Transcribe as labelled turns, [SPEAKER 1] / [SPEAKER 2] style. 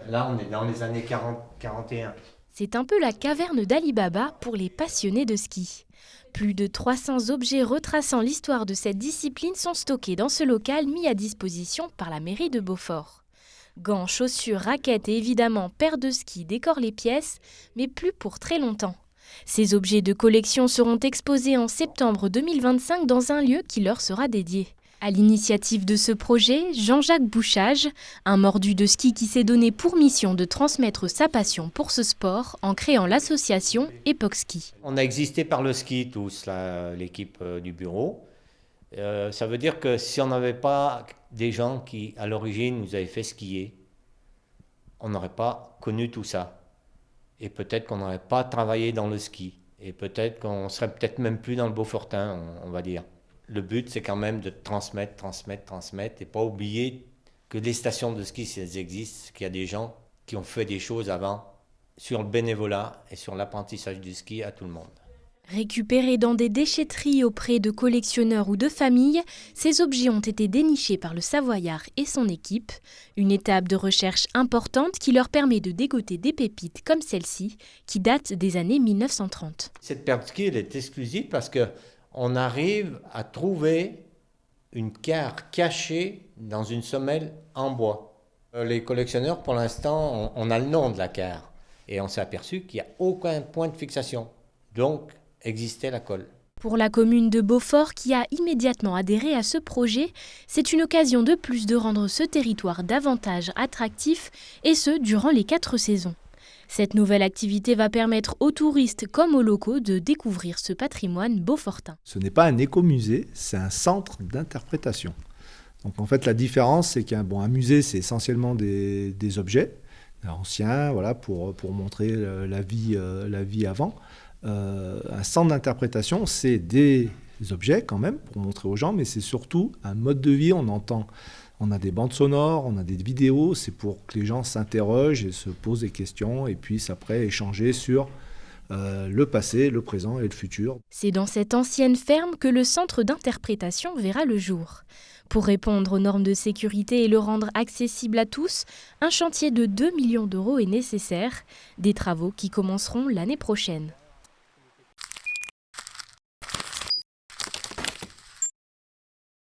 [SPEAKER 1] Là, on est dans les années 40-41.
[SPEAKER 2] C'est un peu la caverne d'Ali Baba pour les passionnés de ski. Plus de 300 objets retraçant l'histoire de cette discipline sont stockés dans ce local mis à disposition par la mairie de Beaufort. Gants, chaussures, raquettes et évidemment paires de ski décorent les pièces, mais plus pour très longtemps. Ces objets de collection seront exposés en septembre 2025 dans un lieu qui leur sera dédié. À l'initiative de ce projet, Jean-Jacques Bouchage, un mordu de ski qui s'est donné pour mission de transmettre sa passion pour ce sport en créant l'association Époque Ski.
[SPEAKER 1] On a existé par le ski tous, l'équipe du bureau. Ça veut dire que si on n'avait pas des gens qui, à l'origine, nous avaient fait skier, on n'aurait pas connu tout ça. Et peut-être qu'on n'aurait pas travaillé dans le ski. Et peut-être qu'on serait peut-être même plus dans le Beaufortain, on va dire. Le but, c'est quand même de transmettre et pas oublier que les stations de ski, si elles existent, qu'il y a des gens qui ont fait des choses avant sur le bénévolat et sur l'apprentissage du ski à tout le monde.
[SPEAKER 2] Récupérés dans des déchetteries auprès de collectionneurs ou de familles, ces objets ont été dénichés par le Savoyard et son équipe. Une étape de recherche importante qui leur permet de dégoter des pépites comme celle-ci, qui date des années 1930.
[SPEAKER 1] Cette paire de ski, elle est exclusive parce qu'on arrive à trouver une carre cachée dans une semelle en bois. Les collectionneurs, pour l'instant, on a le nom de la carre. Et on s'est aperçu qu'il n'y a aucun point de fixation. Donc, existait la colle.
[SPEAKER 2] Pour la commune de Beaufort, qui a immédiatement adhéré à ce projet, c'est une occasion de plus de rendre ce territoire davantage attractif, et ce, durant les 4 saisons. Cette nouvelle activité va permettre aux touristes comme aux locaux de découvrir ce patrimoine beaufortain.
[SPEAKER 3] Ce n'est pas un écomusée, c'est un centre d'interprétation. Donc en fait, la différence, c'est qu'un musée, c'est essentiellement des objets anciens, voilà, pour montrer la vie avant. Un centre d'interprétation, c'est des objets quand même, pour montrer aux gens, mais c'est surtout un mode de vie. On a des bandes sonores, on a des vidéos, c'est pour que les gens s'interrogent et se posent des questions et puissent après échanger sur le passé, le présent et le futur.
[SPEAKER 2] C'est dans cette ancienne ferme que le centre d'interprétation verra le jour. Pour répondre aux normes de sécurité et le rendre accessible à tous, un chantier de 2 millions d'euros est nécessaire, des travaux qui commenceront l'année prochaine.